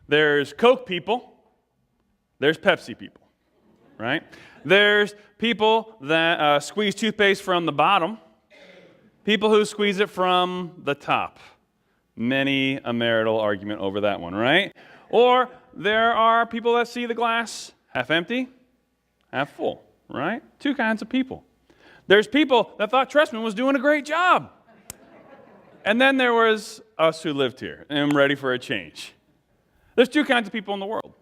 There's Coke people. There's Pepsi people, right? There's people that squeeze toothpaste from the bottom. People who squeeze it from the top. Many a marital argument over that one, right? Or there are people that see the glass half empty, half full, right? Two kinds of people. There's people that thought Tressman was doing a great job. And then there was us who lived here and ready for a change. There's two kinds of people in the world.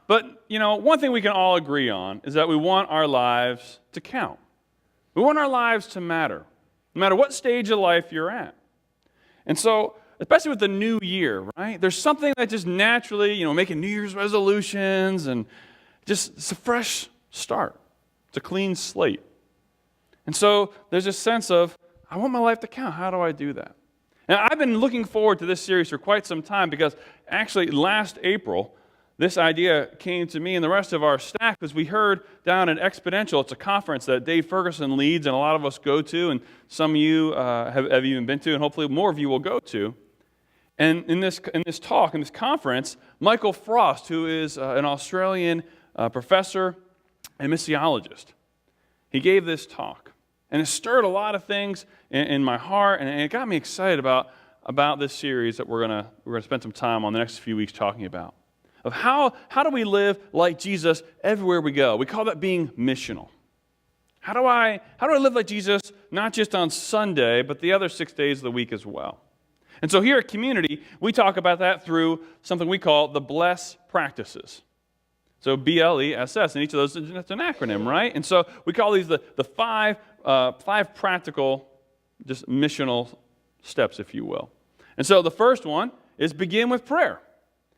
But, one thing we can all agree on is that we want our lives to count. We want our lives to matter, no matter what stage of life you're at. And so, especially with the new year, right? There's something that just naturally, making New Year's resolutions and it's a fresh start. It's a clean slate. And so there's this sense of, I want my life to count. How do I do that? And I've been looking forward to this series for quite some time because actually last April, this idea came to me and the rest of our staff because we heard down at Exponential, it's a conference that Dave Ferguson leads and a lot of us go to, and some of you have even been to, and hopefully more of you will go to. And in this conference, Michael Frost, who is an Australian professor and missiologist, he gave this talk. And it stirred a lot of things in my heart, and it got me excited about this series that we're gonna spend some time on the next few weeks talking about. Of how do we live like Jesus everywhere we go? We call that being missional. How do I live like Jesus, not just on Sunday, but the other 6 days of the week as well? And so here at Community, we talk about that through something we call the BLESS practices. So BLESS, and each of those, that's an acronym, right? And so we call these the five practical, just missional steps, if you will. And so the first one is begin with prayer.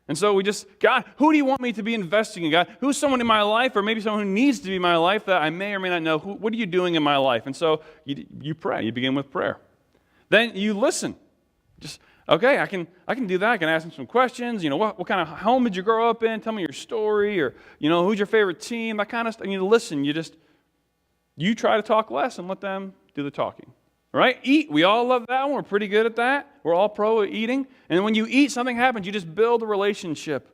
And so God, who do you want me to be investing in? God, who's someone in my life, or maybe someone who needs to be in my life that I may or may not know? What are you doing in my life? And so you pray. You begin with prayer. Then you listen. Okay, I can do that. I can ask them some questions. What kind of home did you grow up in? Tell me your story, or who's your favorite team? That kind of stuff. Listen. You try to talk less and let them do the talking. Right? Eat. We all love that one. We're pretty good at that. We're all pro at eating. And when you eat, something happens. You just build a relationship.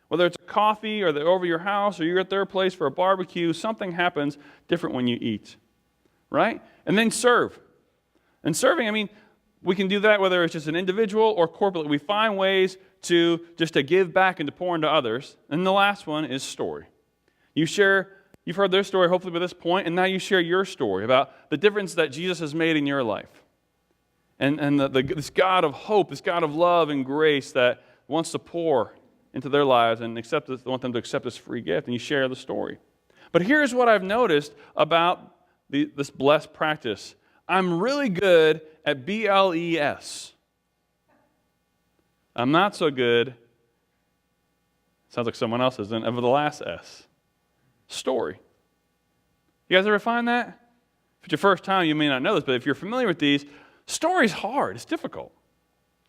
Whether it's a coffee or they're over your house or you're at their place for a barbecue, something happens different when you eat. Right? And then serve. And serving, we can do that whether it's just an individual or corporately. We find ways to give back and to pour into others. And the last one is story. You've heard their story hopefully by this point, and now you share your story about the difference that Jesus has made in your life. And this God of hope, this God of love and grace that wants to pour into their lives and want them to accept this free gift, and you share the story. But here's what I've noticed about this blessed practice. I'm really good at BLES. I'm not so good, sounds like someone else isn't, of the last S. Story. You guys ever find that? If it's your first time, you may not know this, but if you're familiar with these, story's hard. It's difficult.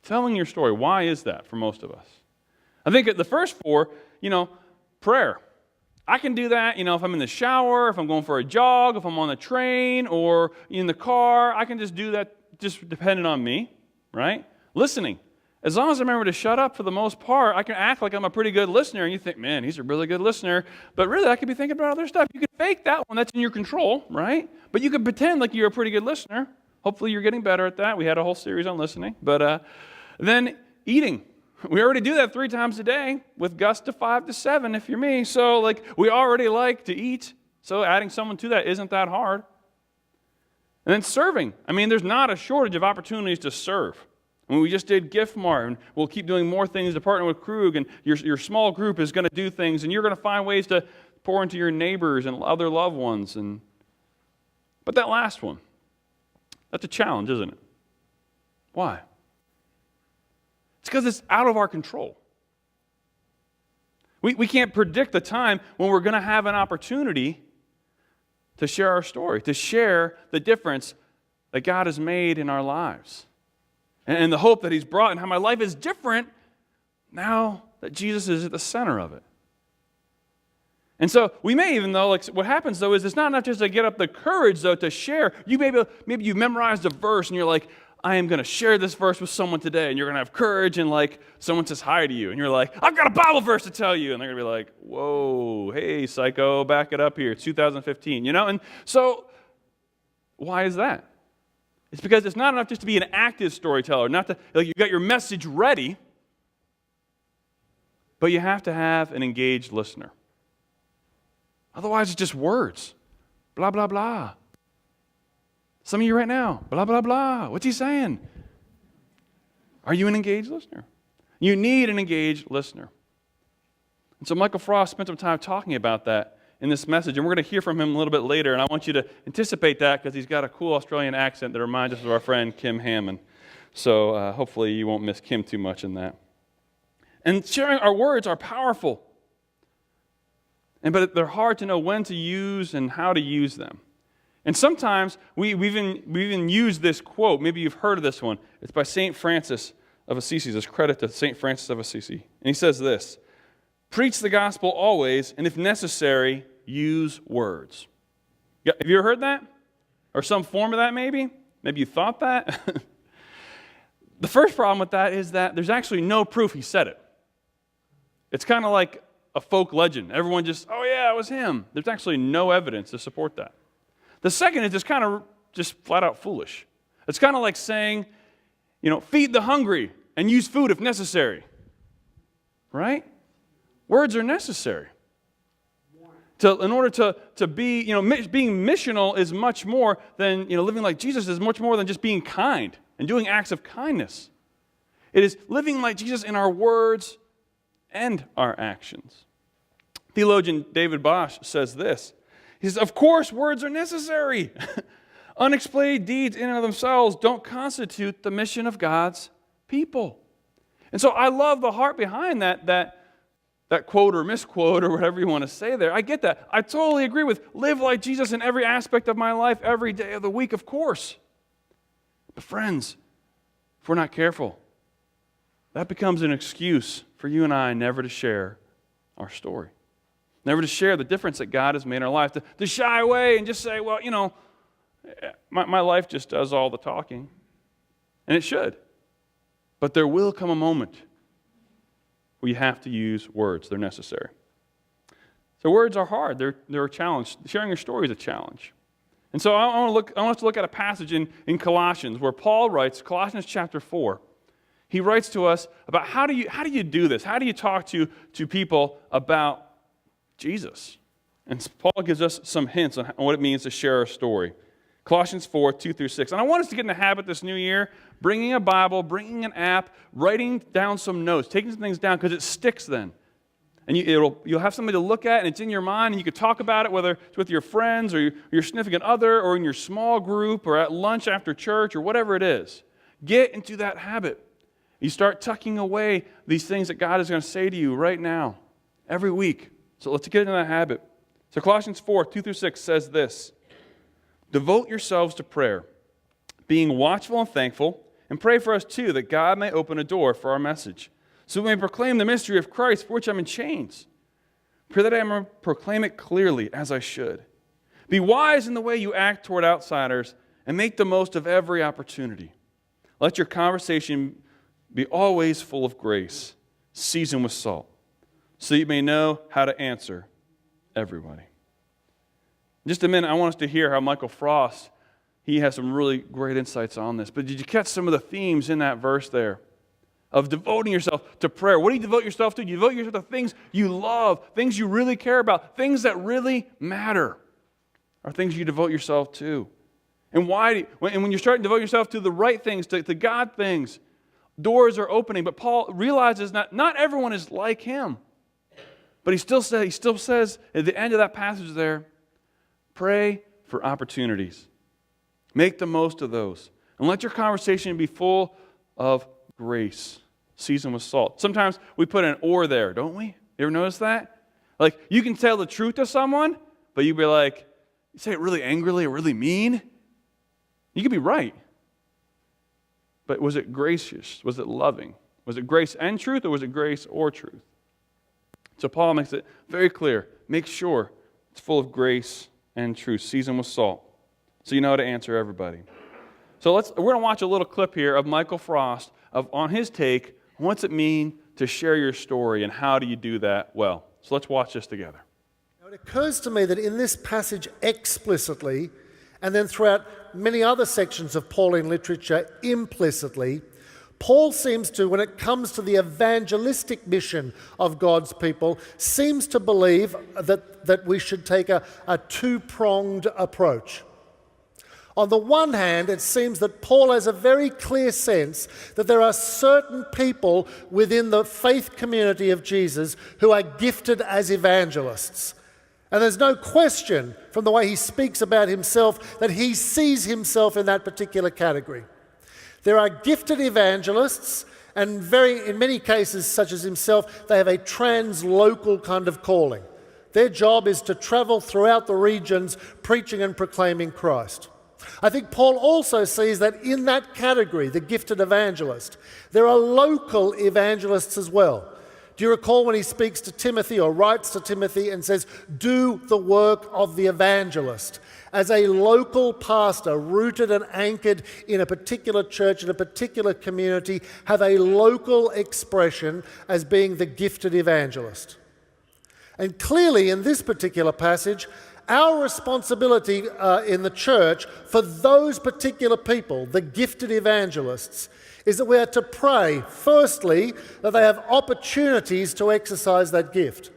Telling your story. Why is that for most of us? I think the first four, prayer. I can do that, if I'm in the shower, if I'm going for a jog, if I'm on the train or in the car. I can just do that, just depending on me, right? Listening. As long as I remember to shut up for the most part, I can act like I'm a pretty good listener, and you think, man, he's a really good listener. But really, I could be thinking about other stuff. You can fake that one. That's in your control, right? But you can pretend like you're a pretty good listener. Hopefully, you're getting better at that. We had a whole series on listening. But then eating. We already do that 3 times a day with Gus to 5 to 7 if you're me. So, we already like to eat. So adding someone to that isn't that hard. And then serving. There's not a shortage of opportunities to serve. We just did Gift Mart, and we'll keep doing more things to partner with Krug, and your small group is going to do things, and you're going to find ways to pour into your neighbors and other loved ones. But that last one, that's a challenge, isn't it? Why? It's because it's out of our control. We can't predict the time when we're going to have an opportunity to share our story, to share the difference that God has made in our lives. And the hope that He's brought, and how my life is different now that Jesus is at the center of it. And so we may even, though, what happens, though, is it's not enough just to get up the courage, though, to share. Maybe you memorized a verse, and you're like, I am going to share this verse with someone today, and you're going to have courage, and like someone says hi to you, and you're like, I've got a Bible verse to tell you, and they're going to be like, whoa, hey, psycho, back it up here. It's 2015, you know? And so why is that? It's because it's not enough just to be an active storyteller, not to, like, you got your message ready, but you have to have an engaged listener. Otherwise, it's just words. Blah, blah, blah. Some of you right now, blah, blah, blah. What's he saying? Are you an engaged listener? You need an engaged listener. And so Michael Frost spent some time talking about that in this message, and we're going to hear from him a little bit later, and I want you to anticipate that because he's got a cool Australian accent that reminds us of our friend Kim Hammond. So hopefully you won't miss Kim too much in that. And sharing our words are powerful, but they're hard to know when to use and how to use them. And sometimes we even use this quote. Maybe you've heard of this one. It's by St. Francis of Assisi. There's credit to St. Francis of Assisi. And he says this, preach the gospel always, and if necessary, use words. Have you ever heard that? Or some form of that maybe? Maybe you thought that? The first problem with that is that there's actually no proof he said it. It's kind of like a folk legend. Everyone just, oh yeah, it was him. There's actually no evidence to support that. The second is just kind of just flat out foolish. It's kind of like saying, feed the hungry and use food if necessary. Right? Words are necessary. In order to be, being missional is much more than, living like Jesus is much more than just being kind and doing acts of kindness. It is living like Jesus in our words and our actions. Theologian David Bosch says this. He says, of course, words are necessary. Unexplained deeds in and of themselves don't constitute the mission of God's people. And so I love the heart behind that quote or misquote or whatever you want to say there. I get that. I totally agree with live like Jesus in every aspect of my life, every day of the week, of course. But friends, if we're not careful, that becomes an excuse for you and I never to share our story. Never to share the difference that God has made in our life. To shy away and just say, well, my life just does all the talking. And it should. But there will come a moment where you have to use words. They're necessary. So words are hard. They're a challenge. Sharing your story is a challenge. And so I want us to look at a passage in Colossians where Paul writes, Colossians chapter 4. He writes to us about how do you do this? How do you talk to people about Jesus? And Paul gives us some hints on what it means to share our story. Colossians 4, 2 through 6. And I want us to get in the habit this new year, bringing a Bible, bringing an app, writing down some notes, taking some things down, because it sticks then. And you'll have somebody to look at, and it's in your mind, and you can talk about it, whether it's with your friends or your significant other or in your small group or at lunch after church or whatever it is. Get into that habit. You start tucking away these things that God is going to say to you right now, every week. So let's get into that habit. So Colossians 4, 2 through 6 says this, devote yourselves to prayer, being watchful and thankful, and pray for us too, that God may open a door for our message, so we may proclaim the mystery of Christ, for which I'm in chains. Pray that I may proclaim it clearly as I should. Be wise in the way you act toward outsiders, and make the most of every opportunity. Let your conversation be always full of grace, seasoned with salt, so you may know how to answer everybody. In just a minute, I want us to hear how Michael Frost, he has some really great insights on this. But did you catch some of the themes in that verse there of devoting yourself to prayer? What do you devote yourself to? You devote yourself to things you love, things you really care about, things that really matter are things you devote yourself to. And when you're starting to devote yourself to the right things, to God things, doors are opening. But Paul realizes that not everyone is like him. But he still says at the end of that passage there, pray for opportunities. Make the most of those. And let your conversation be full of grace, seasoned with salt. Sometimes we put an or there, don't we? You ever notice that? Like, you can tell the truth to someone, but you'd be like, you say it really angrily or really mean. You could be right. But was it gracious? Was it loving? Was it grace and truth, or was it grace or truth? So Paul makes it very clear. Make sure it's full of grace and truth, seasoned with salt, so you know how to answer everybody. So we're going to watch a little clip here of Michael Frost on his take, what's it mean to share your story and how do you do that well? So let's watch this together. Now, it occurs to me that in this passage explicitly, and then throughout many other sections of Pauline literature implicitly, Paul seems to, when it comes to the evangelistic mission of God's people, seems to believe that we should take a two-pronged approach. On the one hand, it seems that Paul has a very clear sense that there are certain people within the faith community of Jesus who are gifted as evangelists. And there's no question from the way he speaks about himself that he sees himself in that particular category. There are gifted evangelists, and in many cases, such as himself, they have a translocal kind of calling. Their job is to travel throughout the regions preaching and proclaiming Christ. I think Paul also sees that in that category, the gifted evangelist, there are local evangelists as well. Do you recall when he speaks to Timothy or writes to Timothy and says, do the work of the evangelist? As a local pastor, rooted and anchored in a particular church, in a particular community, have a local expression as being the gifted evangelist. And clearly in this particular passage, our responsibility in the church for those particular people, the gifted evangelists, is that we are to pray, firstly, that they have opportunities to exercise that gift.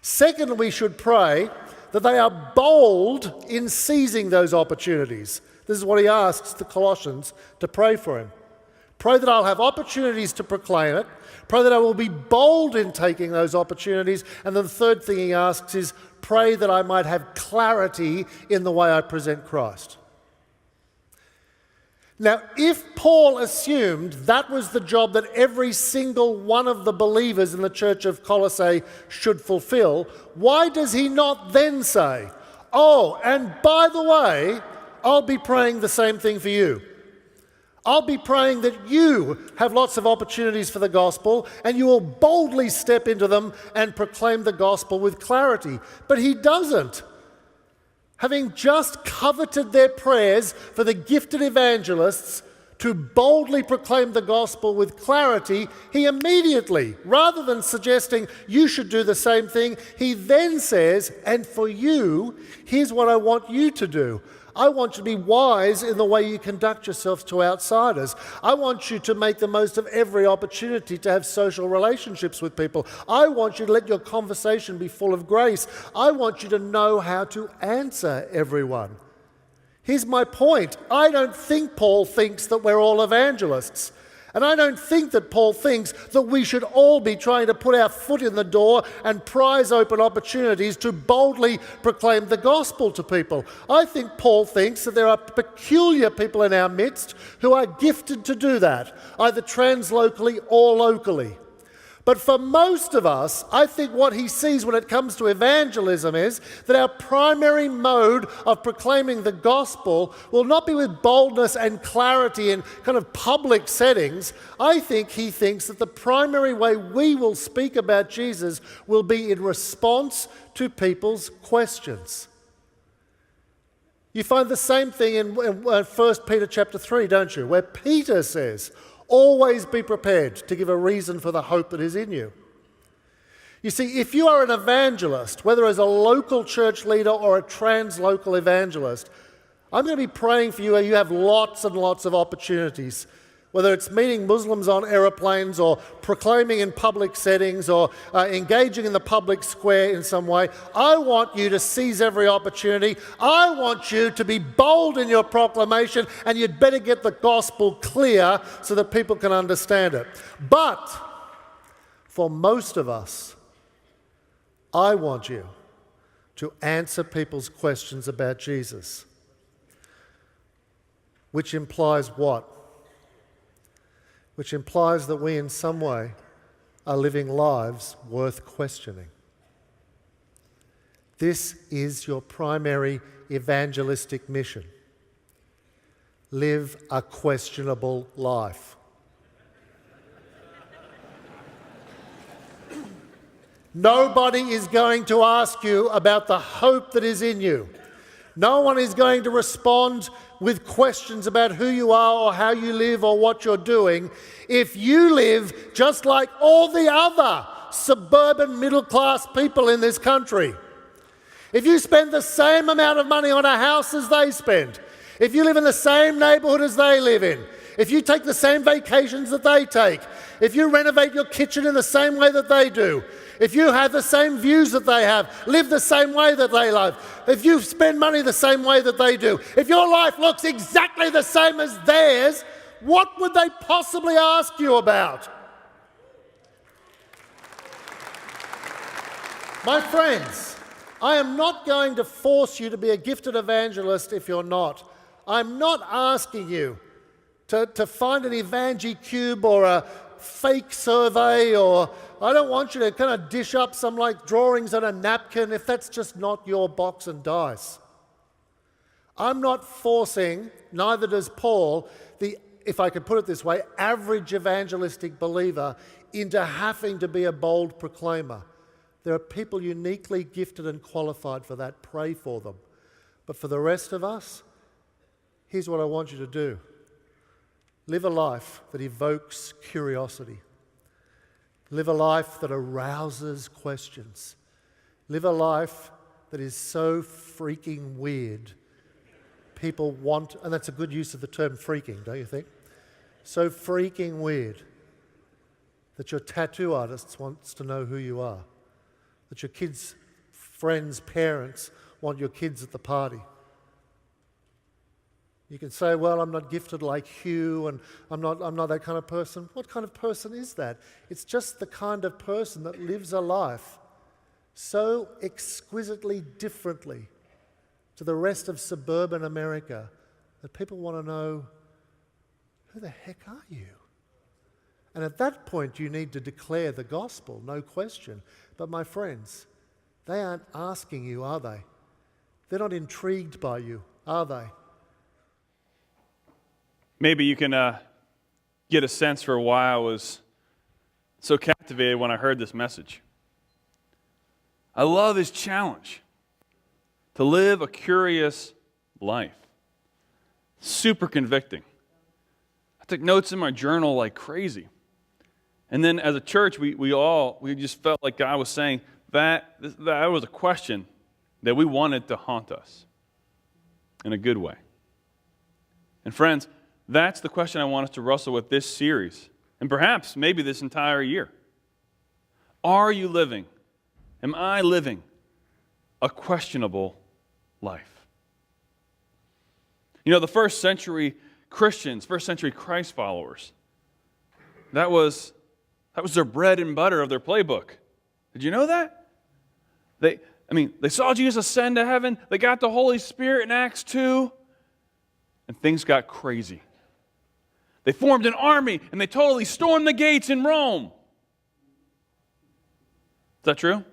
Second, we should pray that they are bold in seizing those opportunities. This is what he asks the Colossians to pray for him. Pray that I'll have opportunities to proclaim it. Pray that I will be bold in taking those opportunities. And then the third thing he asks is, pray that I might have clarity in the way I present Christ. Now, if Paul assumed that was the job that every single one of the believers in the church of Colossae should fulfill, why does he not then say, oh, and by the way, I'll be praying the same thing for you. I'll be praying that you have lots of opportunities for the gospel and you will boldly step into them and proclaim the gospel with clarity. But he doesn't. Having just coveted their prayers for the gifted evangelists to boldly proclaim the gospel with clarity, he immediately, rather than suggesting you should do the same thing, he then says, and for you, here's what I want you to do. I want you to be wise in the way you conduct yourself to outsiders. I want you to make the most of every opportunity to have social relationships with people. I want you to let your conversation be full of grace. I want you to know how to answer everyone. Here's my point. I don't think Paul thinks that we're all evangelists. And I don't think that Paul thinks that we should all be trying to put our foot in the door and prize open opportunities to boldly proclaim the gospel to people. I think Paul thinks that there are peculiar people in our midst who are gifted to do that, either translocally or locally. But for most of us, I think what he sees when it comes to evangelism is that our primary mode of proclaiming the gospel will not be with boldness and clarity in kind of public settings. I think he thinks that the primary way we will speak about Jesus will be in response to people's questions. You find the same thing in 1 Peter chapter 3, don't you? Where Peter says, always be prepared to give a reason for the hope that is in you. You see, if you are an evangelist, whether as a local church leader or a translocal evangelist, I'm going to be praying for you where you have lots and lots of opportunities, whether it's meeting Muslims on aeroplanes or proclaiming in public settings or engaging in the public square in some way. I want you to seize every opportunity. I want you to be bold in your proclamation, and you'd better get the gospel clear so that people can understand it. But for most of us, I want you to answer people's questions about Jesus, which implies what? Which implies that we in some way are living lives worth questioning. This is your primary evangelistic mission. Live a questionable life. Nobody is going to ask you about the hope that is in you. No one is going to respond with questions about who you are or how you live or what you're doing if you live just like all the other suburban middle-class people in this country. If you spend the same amount of money on a house as they spend, if you live in the same neighbourhood as they live in, if you take the same vacations that they take, if you renovate your kitchen in the same way that they do, if you have the same views that they have, live the same way that they live, if you spend money the same way that they do, if your life looks exactly the same as theirs, what would they possibly ask you about? My friends, I am not going to force you to be a gifted evangelist if you're not. I'm not asking you to find an EvangeCube or a fake survey, or I don't want you to kind of dish up some like drawings on a napkin if that's just not your box and dice. I'm not forcing, neither does Paul, if I could put it this way, average evangelistic believer into having to be a bold proclaimer. There are people uniquely gifted and qualified for that. Pray for them. But for the rest of us, here's what I want you to do. Live a life that evokes curiosity. Live a life that arouses questions. Live a life that is so freaking weird. People want, and that's a good use of the term freaking, don't you think? So freaking weird that your tattoo artist wants to know who you are. That your kids' friends' parents want your kids at the party. You can say, well, I'm not gifted like Hugh, and I'm not that kind of person. What kind of person is that? It's just the kind of person that lives a life so exquisitely differently to the rest of suburban America that people want to know, who the heck are you? And at that point, you need to declare the gospel, no question. But my friends, they aren't asking you, are they? They're not intrigued by you, are they? Maybe you can get a sense for why I was so captivated when I heard this message. I love his challenge to live a curious life. Super convicting. I took notes in my journal like crazy. And then as a church, we just felt like God was saying that was a question that we wanted to haunt us in a good way. And friends, that's the question I want us to wrestle with this series, and perhaps maybe this entire year. Are you living, am I living a questionable life? You know, the first century Christians, first century Christ followers, that was their bread and butter of their playbook. Did you know that? They saw Jesus ascend to heaven, they got the Holy Spirit in Acts 2, and things got crazy. They formed an army, and they totally stormed the gates in Rome. Is that true?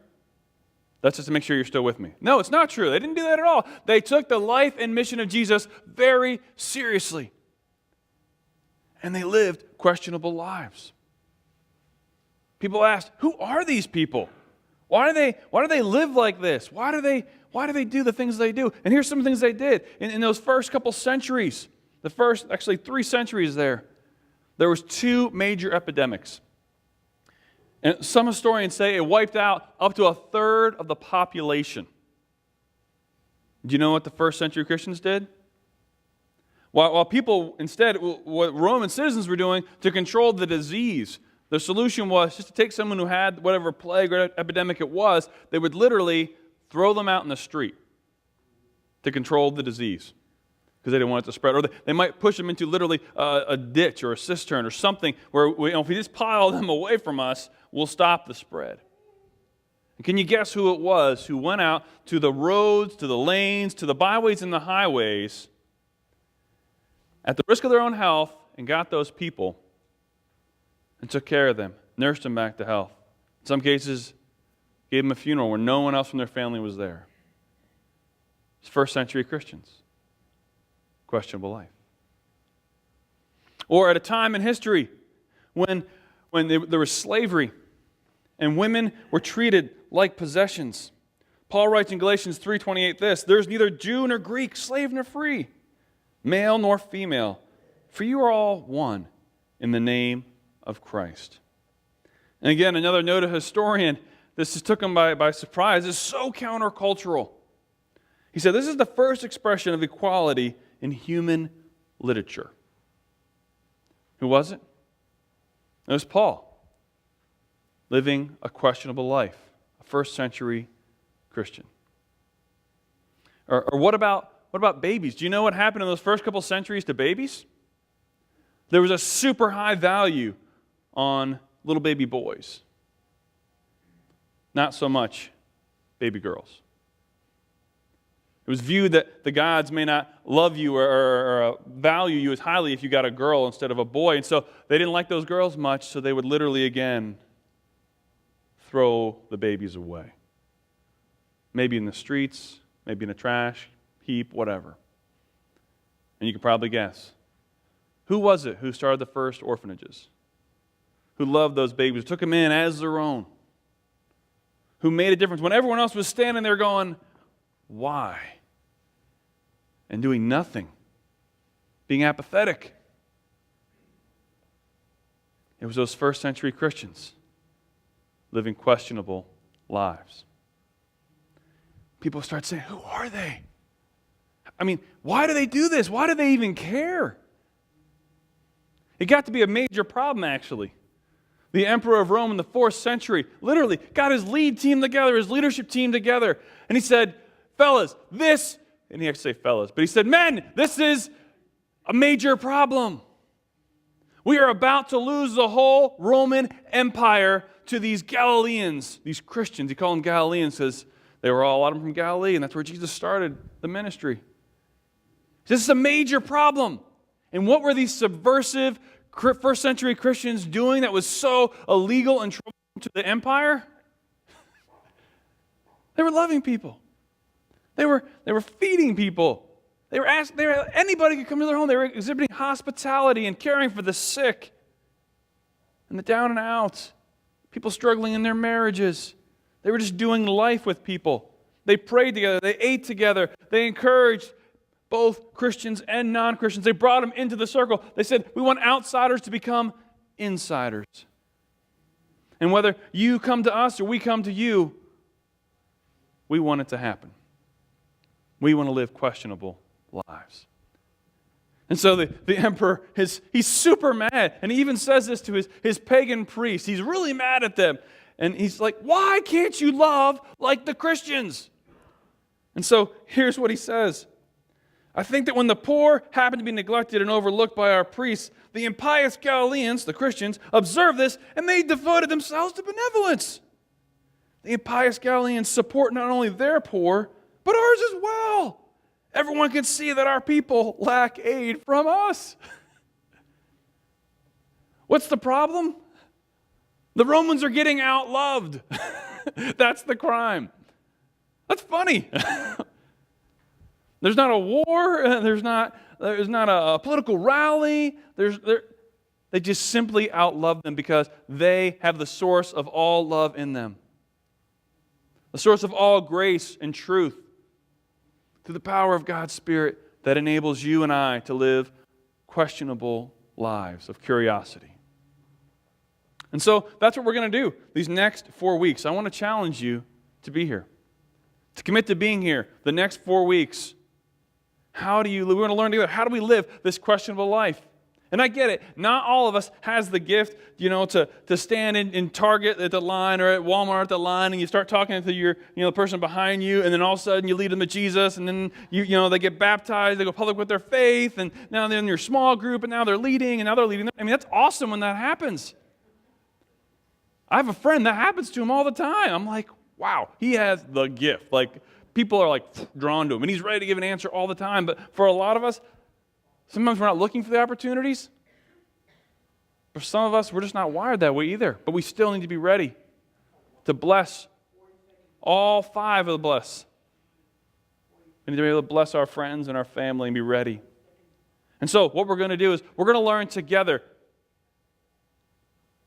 That's just to make sure you're still with me. No, it's not true. They didn't do that at all. They took the life and mission of Jesus very seriously. And they lived questionable lives. People asked, who are these people? Why do they live like this? Why do they do the things they do? And here's some things they did. In those first couple centuries, the first, actually 3 centuries there was 2 major epidemics. And some historians say it wiped out up to 1/3 of the population. Do you know what the first century Christians did? While people, instead, what Roman citizens were doing to control the disease, the solution was just to take someone who had whatever plague or epidemic it was, they would literally throw them out in the street to control the disease because they didn't want it to spread. Or they might push them into literally a ditch or a cistern or something where if we just pile them away from us, we'll stop the spread. And can you guess who it was who went out to the roads, to the lanes, to the byways and the highways at the risk of their own health and got those people and took care of them, nursed them back to health. In some cases, gave them a funeral where no one else from their family was there. It's first century Christians. Questionable life. Or at a time in history when there was slavery and women were treated like possessions. Paul writes in Galatians 3:28 this, "There's neither Jew nor Greek, slave nor free, male nor female, for you are all one in the name of Christ." And again, another noted historian, this just took him by surprise, is so countercultural. He said, this is the first expression of equality in human literature. Who was it? It was Paul, living a questionable life, a first century Christian. Or what about babies? Do you know what happened in those first couple centuries to babies? There was a super high value on little baby boys. Not so much baby girls. It was viewed that the gods may not love you or value you as highly if you got a girl instead of a boy. And so they didn't like those girls much, so they would literally, again, throw the babies away. Maybe in the streets, maybe in a trash heap, whatever. And you can probably guess. Who was it who started the first orphanages? Who loved those babies, took them in as their own? Who made a difference when everyone else was standing there going, why? And doing nothing, being apathetic. It was those first century Christians living questionable lives. People start saying, who are they? I mean, why do they do this? Why do they even care? It got to be a major problem, actually. The emperor of Rome in the 4th century literally got his lead team together, his leadership team together, and he said, fellas, this, and he actually said fellas, but he said, men, this is a major problem. We are about to lose the whole Roman Empire to these Galileans, these Christians. He called them Galileans because they were all, a lot of them from Galilee, and that's where Jesus started the ministry. This is a major problem. And what were these subversive first century Christians doing that was so illegal and troublesome to the empire? They were loving people. They were feeding people. Anybody could come to their home. They were exhibiting hospitality and caring for the sick and the down and out. People struggling in their marriages. They were just doing life with people. They prayed together. They ate together. They encouraged both Christians and non-Christians. They brought them into the circle. They said, we want outsiders to become insiders. And whether you come to us or we come to you, we want it to happen. We want to live questionable lives. And so the emperor, he's super mad. And he even says this to his pagan priests. He's really mad at them. And he's like, why can't you love like the Christians? And so here's what he says. I think that when the poor happen to be neglected and overlooked by our priests, the impious Galileans, the Christians, observe this and they devoted themselves to benevolence. The impious Galileans support not only their poor, but ours as well. Everyone can see that our people lack aid from us. What's the problem? The Romans are getting outloved. That's the crime. That's funny. There's not a war. There's not a political rally. They just simply outlove them because they have the source of all love in them. The source of all grace and truth through the power of God's Spirit that enables you and I to live questionable lives of curiosity. And so that's what we're going to do these next 4 weeks. I want to challenge you to be here, to commit to being here the next 4 weeks. We're going to learn together, how do we live this questionable life? And I get it. Not all of us has the gift, to stand in Target at the line or at Walmart at the line and you start talking to the person behind you and then all of a sudden you lead them to Jesus and then, they get baptized, they go public with their faith and now they're in your small group and now they're leading and now they're leading. I mean, that's awesome when that happens. I have a friend that happens to him all the time. I'm like, wow, he has the gift. Like, people are drawn to him and he's ready to give an answer all the time. But for a lot of us, sometimes we're not looking for the opportunities. For some of us, we're just not wired that way either. But we still need to be ready to bless all 5 of the bless. We need to be able to bless our friends and our family and be ready. And so what we're going to do is we're going to learn together,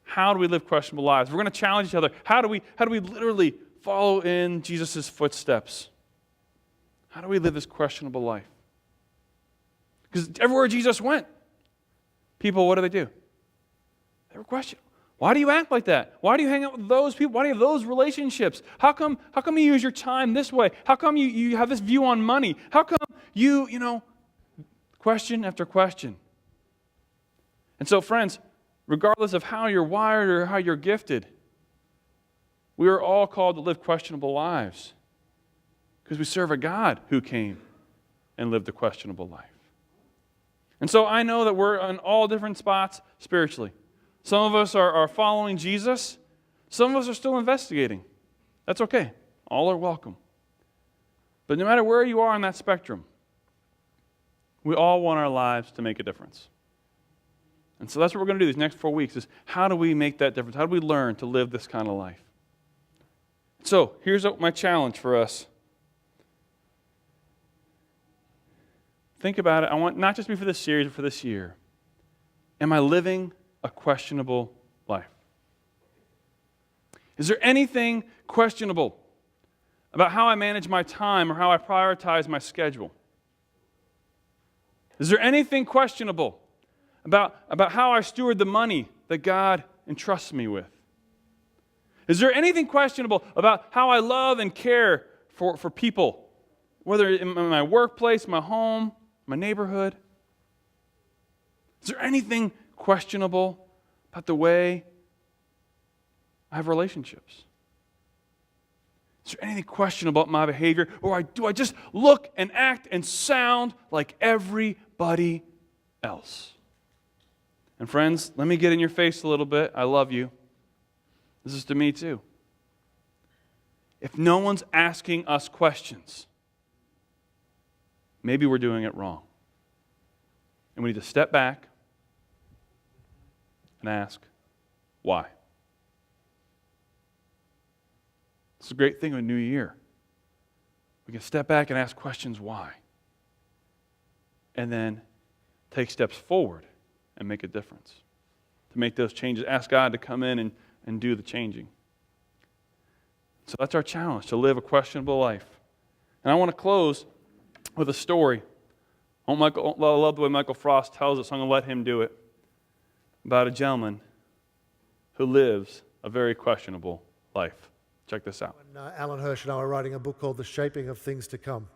how do we live questionable lives? We're going to challenge each other. How do we literally follow in Jesus' footsteps, how do we live this questionable life? Because everywhere Jesus went, people, what do? They were questioning. Why do you act like that? Why do you hang out with those people? Why do you have those relationships? How come you use your time this way? How come you have this view on money? How come you question after question? And so, friends, regardless of how you're wired or how you're gifted, we are all called to live questionable lives because we serve a God who came and lived a questionable life. And so I know that we're in all different spots spiritually. Some of us are following Jesus. Some of us are still investigating. That's okay. All are welcome. But no matter where you are on that spectrum, we all want our lives to make a difference. And so that's what we're going to do these next 4 weeks is how do we make that difference? How do we learn to live this kind of life? So here's my challenge for us. Think about it. I want not just be for this series, but for this year. Am I living a questionable life? Is there anything questionable about how I manage my time or how I prioritize my schedule? Is there anything questionable about how I steward the money that God entrusts me with? Is there anything questionable about how I love and care for people, whether in my workplace, my home, my neighborhood? Is there anything questionable about the way I have relationships? Is there anything questionable about my behavior? Or do I just look and act and sound like everybody else? And friends, let me get in your face a little bit. I love you. This is to me too. If no one's asking us questions, maybe we're doing it wrong. And we need to step back and ask, why? It's a great thing of a new year. We can step back and ask questions, why? And then take steps forward and make a difference. To make those changes, ask God to come in and do the changing. So that's our challenge, to live a questionable life. And I want to close with a story. I love the way Michael Frost tells it, so I'm going to let him do it. About a gentleman who lives a very questionable life. Check this out. When Alan Hirsch and I were writing a book called The Shaping of Things to Come,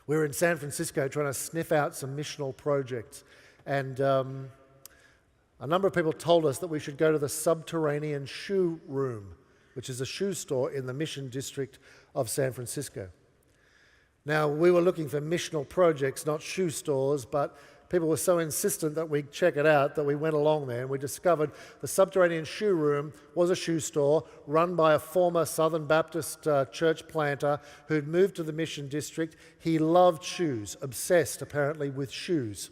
we were in San Francisco trying to sniff out some missional projects. And a number of people told us that we should go to the Subterranean Shoe Room, which is a shoe store in the Mission District of San Francisco. Now, we were looking for missional projects, not shoe stores, but people were so insistent that we check it out that we went along there and we discovered the Subterranean Shoe Room was a shoe store run by a former Southern Baptist church planter who'd moved to the Mission District. He loved shoes, obsessed apparently with shoes.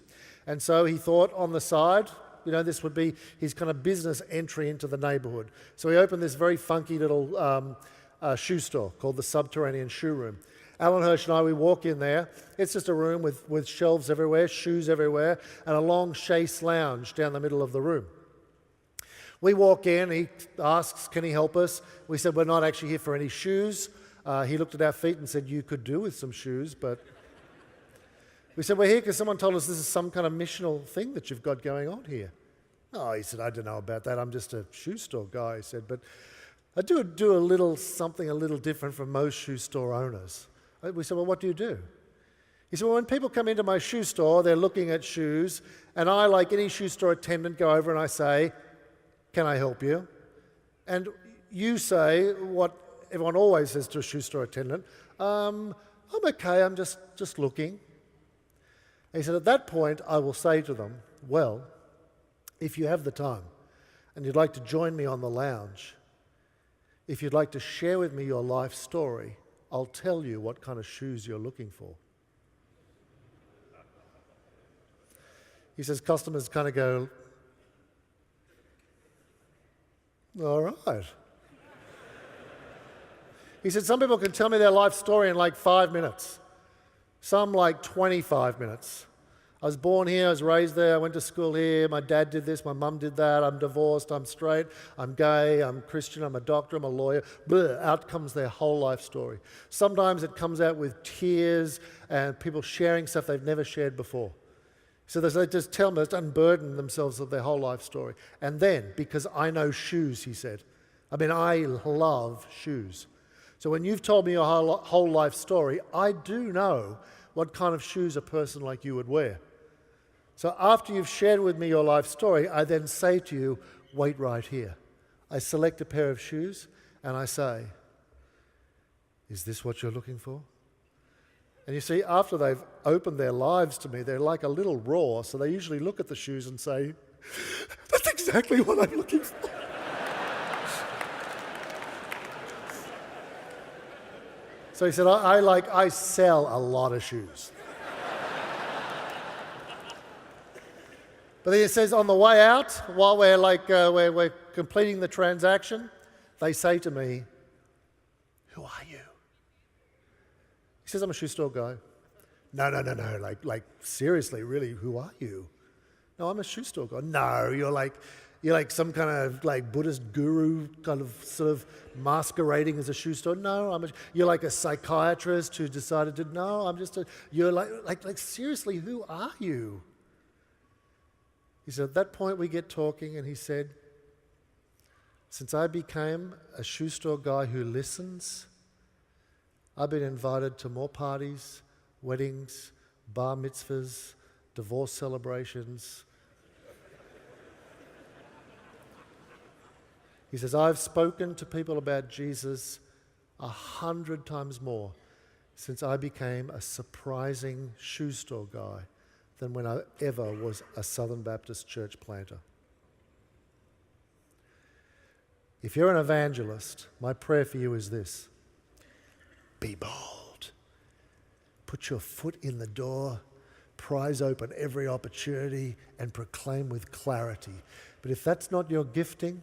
And so he thought on the side, this would be his kind of business entry into the neighborhood. So he opened this very funky little shoe store called the Subterranean Shoe Room. Alan Hirsch and I, we walk in there. It's just a room with shelves everywhere, shoes everywhere, and a long chaise lounge down the middle of the room. We walk in, he asks, can he help us? We said, we're not actually here for any shoes. He looked at our feet and said, you could do with some shoes, but... We said, we're here because someone told us this is some kind of missional thing that you've got going on here. Oh, he said, I don't know about that. I'm just a shoe store guy, he said, but I do something a little different from most shoe store owners. We said, well, what do you do? He said, well, when people come into my shoe store, they're looking at shoes, and I, like any shoe store attendant, go over and I say, can I help you? And you say what everyone always says to a shoe store attendant, I'm okay, I'm just looking. He said, at that point, I will say to them, well, if you have the time and you'd like to join me on the lounge, if you'd like to share with me your life story, I'll tell you what kind of shoes you're looking for. He says customers kind of go, all right. He said some people can tell me their life story in like 5 minutes. Some like 25 minutes. I was born here, I was raised there, I went to school here, my dad did this, my mum did that, I'm divorced, I'm straight, I'm gay, I'm Christian, I'm a doctor, I'm a lawyer. Blah, out comes their whole life story. Sometimes it comes out with tears and people sharing stuff they've never shared before. So they just tell them, just unburden themselves of their whole life story. And then, because I know shoes, he said. I mean, I love shoes. So when you've told me your whole life story, I do know what kind of shoes a person like you would wear. So after you've shared with me your life story, I then say to you, wait right here. I select a pair of shoes and I say, is this what you're looking for? And you see, after they've opened their lives to me, they're like a little raw, so they usually look at the shoes and say, that's exactly what I'm looking for. So he said, I sell a lot of shoes. But then it says on the way out, while we're completing the transaction, they say to me, who are you? He says, I'm a shoe store guy. No. Like seriously, really, who are you? No, I'm a shoe store guy. No, you're like some kind of like Buddhist guru kind of sort of masquerading as a shoe store. No, you're like a psychiatrist who decided to, no, I'm just you're like seriously, who are you? He said, at that point we get talking and he said, since I became a shoe store guy who listens, I've been invited to more parties, weddings, bar mitzvahs, divorce celebrations. He says, I've spoken to people about Jesus 100 times more since I became a surprising shoe store guy than when I ever was a Southern Baptist church planter. If you're an evangelist, my prayer for you is this. Be bold. Put your foot in the door, prise open every opportunity, and proclaim with clarity. But if that's not your gifting,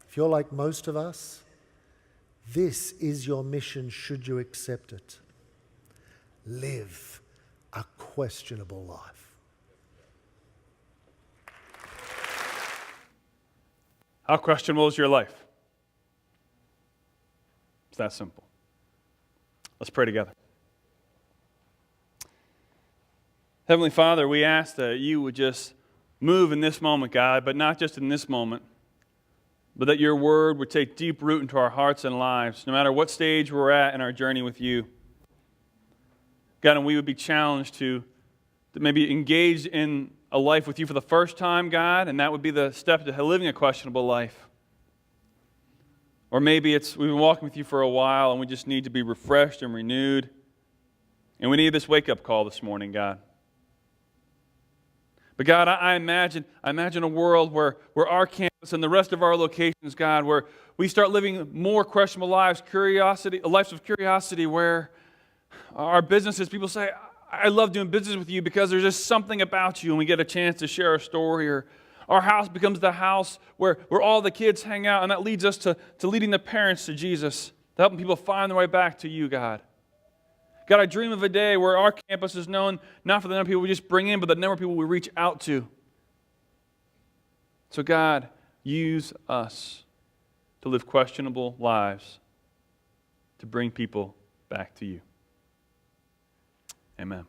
if you're like most of us, this is your mission should you accept it. Live a questionable life. How questionable is your life? It's that simple. Let's pray together. Heavenly Father, we ask that you would just move in this moment, God, but not just in this moment, but that your word would take deep root into our hearts and lives, no matter what stage we're at in our journey with you. God, and we would be challenged to maybe engage in a life with you for the first time, God, and that would be the step to living a questionable life. Or maybe we've been walking with you for a while and we just need to be refreshed and renewed. And we need this wake-up call this morning, God. But God, I imagine a world where our campus and the rest of our locations, God, where we start living more questionable lives, lives of curiosity, where our businesses, people say, I love doing business with you because there's just something about you, and we get a chance to share our story. Or our house becomes the house where all the kids hang out, and that leads us to leading the parents to Jesus, to helping people find their way back to you, God. God, I dream of a day where our campus is known not for the number of people we just bring in, but the number of people we reach out to. So God, use us to live questionable lives, to bring people back to you. Amen.